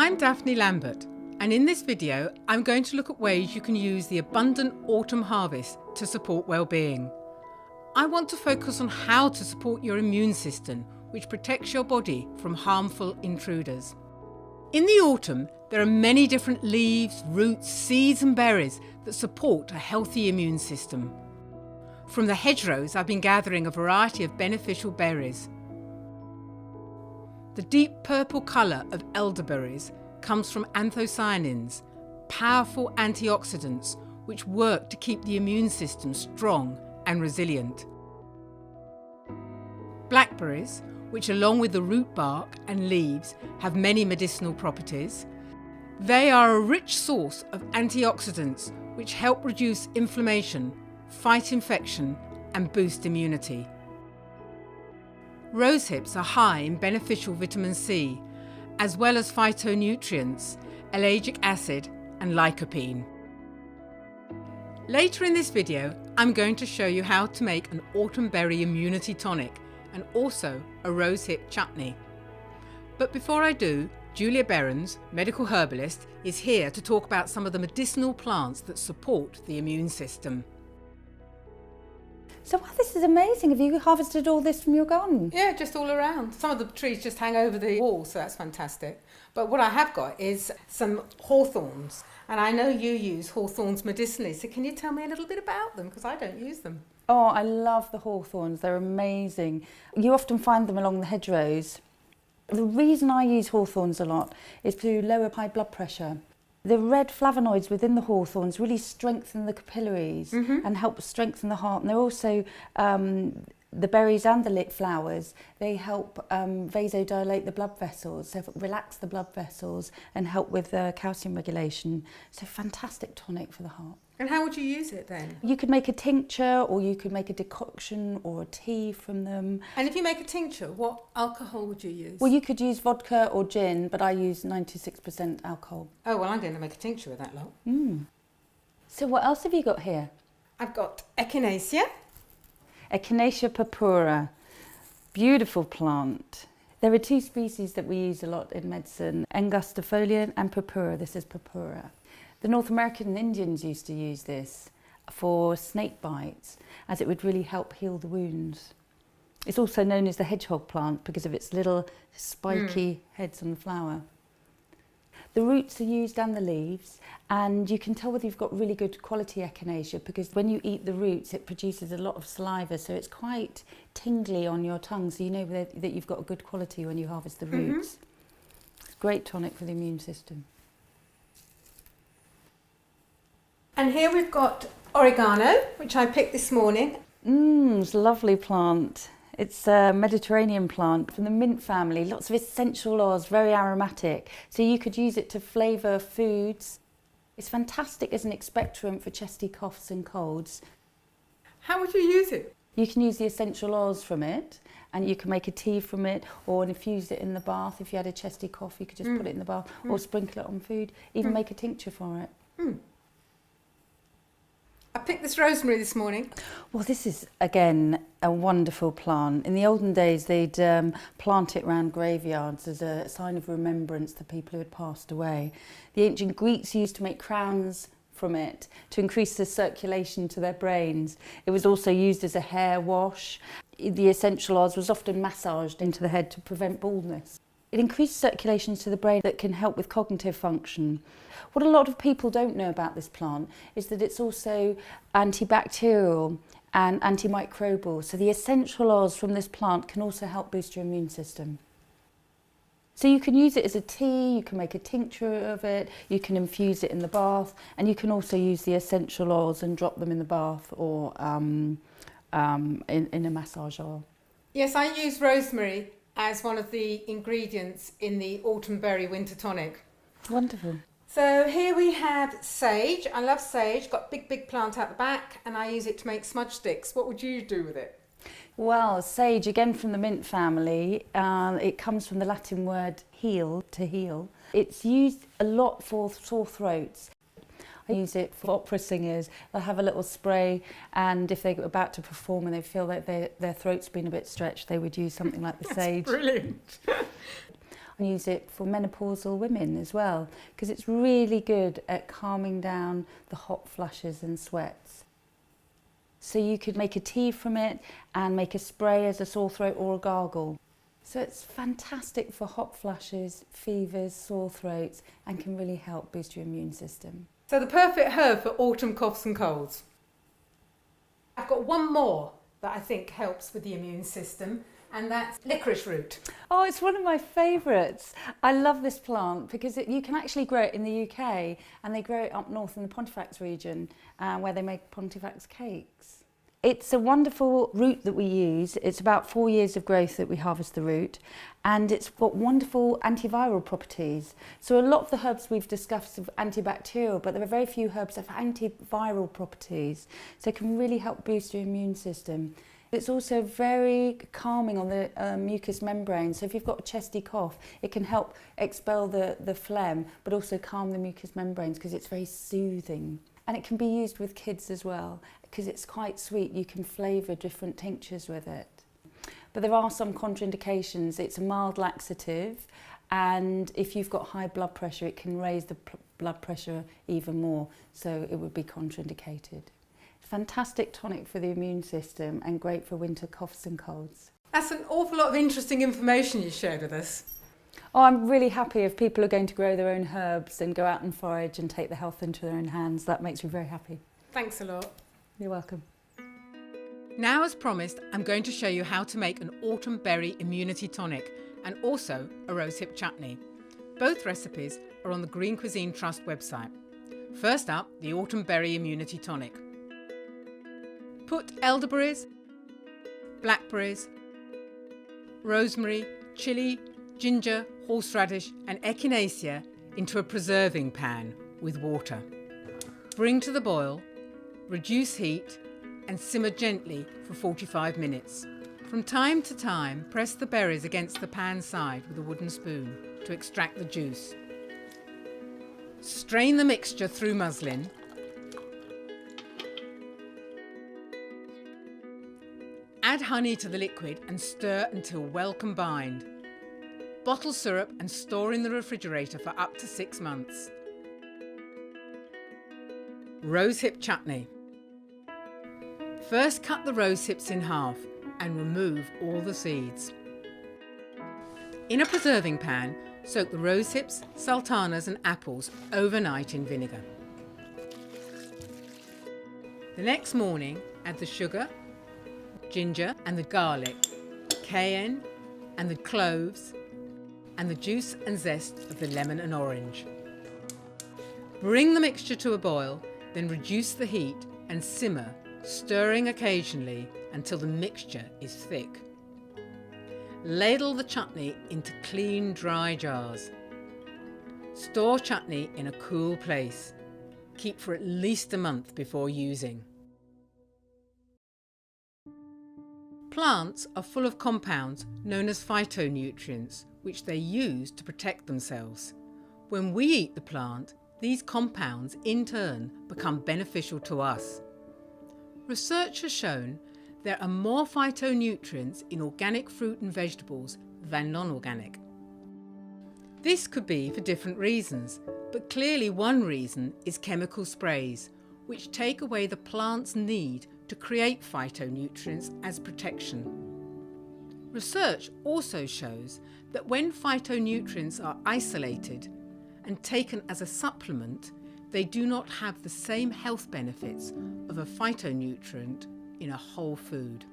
I'm Daphne Lambert, and in this video I'm going to look at ways you can use the abundant autumn harvest to support well-being. I want to focus on how to support your immune system, which protects your body from harmful intruders. In the autumn, there are many different leaves, roots, seeds and berries that support a healthy immune system. From the hedgerows, I've been gathering a variety of beneficial berries. The deep purple colour of elderberries comes from anthocyanins, powerful antioxidants which work to keep the immune system strong and resilient. Blackberries, which along with the root bark and leaves have many medicinal properties, they are a rich source of antioxidants which help reduce inflammation, fight infection and boost immunity. Rosehips are high in beneficial vitamin C, as well as phytonutrients, ellagic acid and lycopene. Later in this video, I'm going to show you how to make an Autumn Berry Immunity Tonic and also a Rosehip Chutney. But before I do, Julia Behrens, medical herbalist, is here to talk about some of the medicinal plants that support the immune system. So wow, this is amazing. Have you harvested all this from your garden? Yeah, just all around. Some of the trees just hang over the wall, so that's fantastic. But what I have got is some hawthorns, and I know you use hawthorns medicinally, so can you tell me a little bit about them, because I don't use them. Oh, I love the hawthorns. They're amazing. You often find them along the hedgerows. The reason I use hawthorns a lot is to lower high blood pressure. The red flavonoids within the hawthorns really strengthen the capillaries and help strengthen the heart. And they're also, the berries and the lit flowers, they help vasodilate the blood vessels, so relax the blood vessels and help with calcium regulation. So fantastic tonic for the heart. And how would you use it then? You could make a tincture, or you could make a decoction or a tea from them. And if you make a tincture, what alcohol would you use? Well, you could use vodka or gin, but I use 96% alcohol. Oh, well, I'm going to make a tincture with that lot. So what else have you got here? I've got echinacea. Echinacea purpura, beautiful plant. There are two species that we use a lot in medicine, angustifolia and purpura. This is purpura. The North American Indians used to use this for snake bites, as it would really help heal the wounds. It's also known as the hedgehog plant because of its little spiky heads on the flower. The roots are used and the leaves, and you can tell whether you've got really good quality echinacea because when you eat the roots it produces a lot of saliva, so it's quite tingly on your tongue, so you know that you've got a good quality when you harvest the roots. It's a great tonic for the immune system. And here we've got oregano, which I picked this morning. It's a lovely plant. It's a Mediterranean plant from the mint family, lots of essential oils, very aromatic. So you could use it to flavour foods. It's fantastic as an expectorant for chesty coughs and colds. How would you use it? You can use the essential oils from it, and you can make a tea from it or infuse it in the bath. If you had a chesty cough, you could just put it in the bath or sprinkle it on food, even make a tincture for it. I picked this rosemary this morning. Well, this is, again, a wonderful plant. In the olden days, they'd plant it around graveyards as a sign of remembrance to people who had passed away. The ancient Greeks used to make crowns from it to increase the circulation to their brains. It was also used as a hair wash. The essential oils was often massaged into the head to prevent baldness. It increases circulation to the brain that can help with cognitive function. What a lot of people don't know about this plant is that it's also antibacterial and antimicrobial. So the essential oils from this plant can also help boost your immune system. So you can use it as a tea, you can make a tincture of it, you can infuse it in the bath, and you can also use the essential oils and drop them in the bath or in a massage oil. Yes, I use rosemary as one of the ingredients in the Autumn Berry Winter Tonic. Wonderful. So here we have sage. I love sage, got big plant out the back, and I use it to make smudge sticks. What would you do with it? Well, sage, again from the mint family, it comes from the Latin word heal, to heal. It's used a lot for sore throats. I use it for opera singers. They'll have a little spray, and if they're about to perform and they feel that their throat's been a bit stretched, they would use something like the sage. Brilliant. I use it for menopausal women as well, because it's really good at calming down the hot flushes and sweats. So you could make a tea from it and make a spray as a sore throat or a gargle. So it's fantastic for hot flushes, fevers, sore throats, and can really help boost your immune system. So the perfect herb for autumn coughs and colds. I've got one more that I think helps with the immune system, and that's licorice root. Oh, it's one of my favourites. I love this plant because you can actually grow it in the UK, and they grow it up north in the Pontefract region where they make Pontefract cakes. It's a wonderful root that we use. It's about 4 years of growth that we harvest the root, and it's got wonderful antiviral properties. So a lot of the herbs we've discussed are antibacterial, but there are very few herbs that have antiviral properties, so it can really help boost your immune system. It's also very calming on the mucous membrane, so if you've got a chesty cough, it can help expel the phlegm, but also calm the mucous membranes because it's very soothing. And it can be used with kids as well, because it's quite sweet. You can flavour different tinctures with it. But there are some contraindications. It's a mild laxative, and if you've got high blood pressure, it can raise the blood pressure even more, so it would be contraindicated. Fantastic tonic for the immune system and great for winter coughs and colds. That's an awful lot of interesting information you shared with us. Oh, I'm really happy if people are going to grow their own herbs and go out and forage and take the health into their own hands. That makes me very happy. Thanks a lot. You're welcome. Now, as promised, I'm going to show you how to make an Autumn Berry Immunity Tonic and also a Rosehip Chutney. Both recipes are on the Greencuisine Trust website. First up, the Autumn Berry Immunity Tonic. Put elderberries, blackberries, rosemary, chilli, ginger, horseradish and echinacea into a preserving pan with water. Bring to the boil, reduce heat and simmer gently for 45 minutes. From time to time, press the berries against the pan side with a wooden spoon to extract the juice. Strain the mixture through muslin. Add honey to the liquid and stir until well combined. Bottle syrup and store in the refrigerator for up to 6 months. Rosehip Chutney. First cut the rosehips in half and remove all the seeds. In a preserving pan, soak the rosehips, sultanas and apples overnight in vinegar. The next morning, add the sugar, ginger and the garlic, cayenne and the cloves, and the juice and zest of the lemon and orange. Bring the mixture to a boil, then reduce the heat and simmer, stirring occasionally until the mixture is thick. Ladle the chutney into clean, dry jars. Store chutney in a cool place. Keep for at least a month before using. Plants are full of compounds known as phytonutrients, which they use to protect themselves. When we eat the plant, these compounds in turn become beneficial to us. Research has shown there are more phytonutrients in organic fruit and vegetables than non-organic. This could be for different reasons, but clearly one reason is chemical sprays, which take away the plant's need to create phytonutrients as protection. Research also shows that when phytonutrients are isolated and taken as a supplement, they do not have the same health benefits of a phytonutrient in a whole food.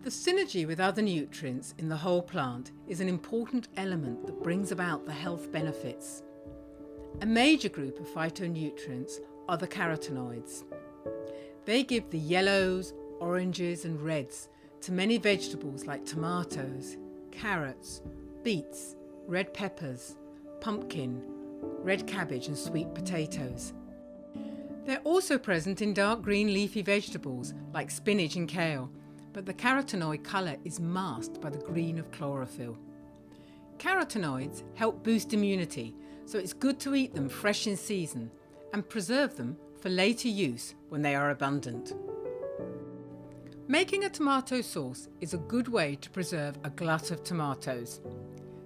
The synergy with other nutrients in the whole plant is an important element that brings about the health benefits. A major group of phytonutrients are the carotenoids. They give the yellows, oranges and reds to many vegetables like tomatoes, carrots, beets, red peppers, pumpkin, red cabbage and sweet potatoes. They're also present in dark green leafy vegetables like spinach and kale, but the carotenoid colour is masked by the green of chlorophyll. Carotenoids help boost immunity, so it's good to eat them fresh in season and preserve them for later use when they are abundant. Making a tomato sauce is a good way to preserve a glut of tomatoes.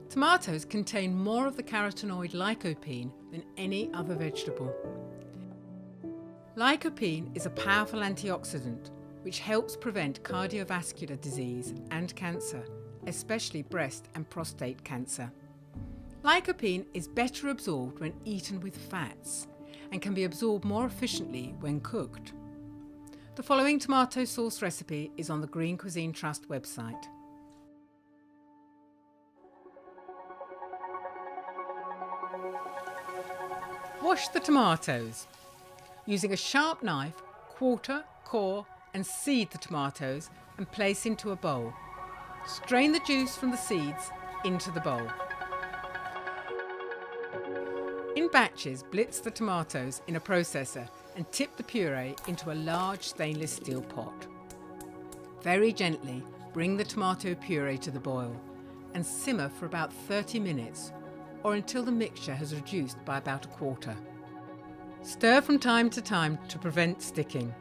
Tomatoes contain more of the carotenoid lycopene than any other vegetable. Lycopene is a powerful antioxidant which helps prevent cardiovascular disease and cancer, especially breast and prostate cancer. Lycopene is better absorbed when eaten with fats and can be absorbed more efficiently when cooked. The following tomato sauce recipe is on the Greencuisine Trust website. Wash the tomatoes. Using a sharp knife, quarter, core and seed the tomatoes and place into a bowl. Strain the juice from the seeds into the bowl. In batches, blitz the tomatoes in a processor and tip the puree into a large stainless steel pot. Very gently bring the tomato puree to the boil and simmer for about 30 minutes or until the mixture has reduced by about a quarter. Stir from time to time to prevent sticking.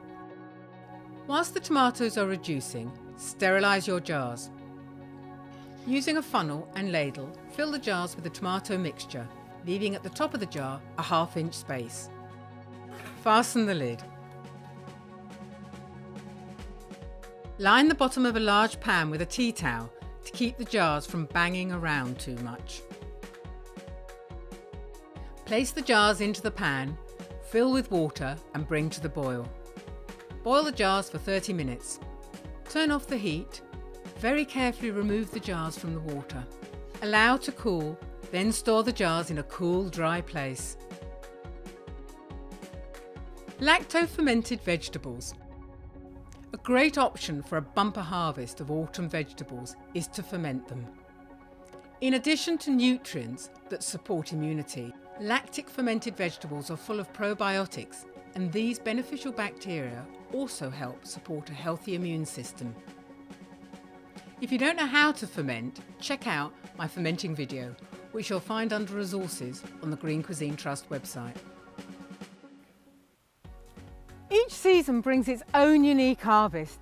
Whilst the tomatoes are reducing, sterilise your jars. Using a funnel and ladle, fill the jars with the tomato mixture, leaving at the top of the jar a ½ inch space. Fasten the lid. Line the bottom of a large pan with a tea towel to keep the jars from banging around too much. Place the jars into the pan, fill with water and bring to the boil. Boil the jars for 30 minutes. Turn off the heat. Very carefully remove the jars from the water. Allow to cool, then store the jars in a cool, dry place. Lacto fermented vegetables. A great option for a bumper harvest of autumn vegetables is to ferment them. In addition to nutrients that support immunity, lactic fermented vegetables are full of probiotics, and these beneficial bacteria also help support a healthy immune system. If you don't know how to ferment, check out my fermenting video, which you'll find under resources on the Greencuisine Trust website. Each season brings its own unique harvest.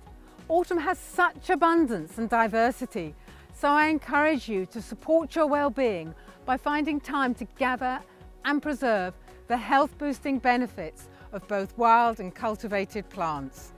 Autumn has such abundance and diversity, so I encourage you to support your well-being by finding time to gather and preserve the health-boosting benefits of both wild and cultivated plants.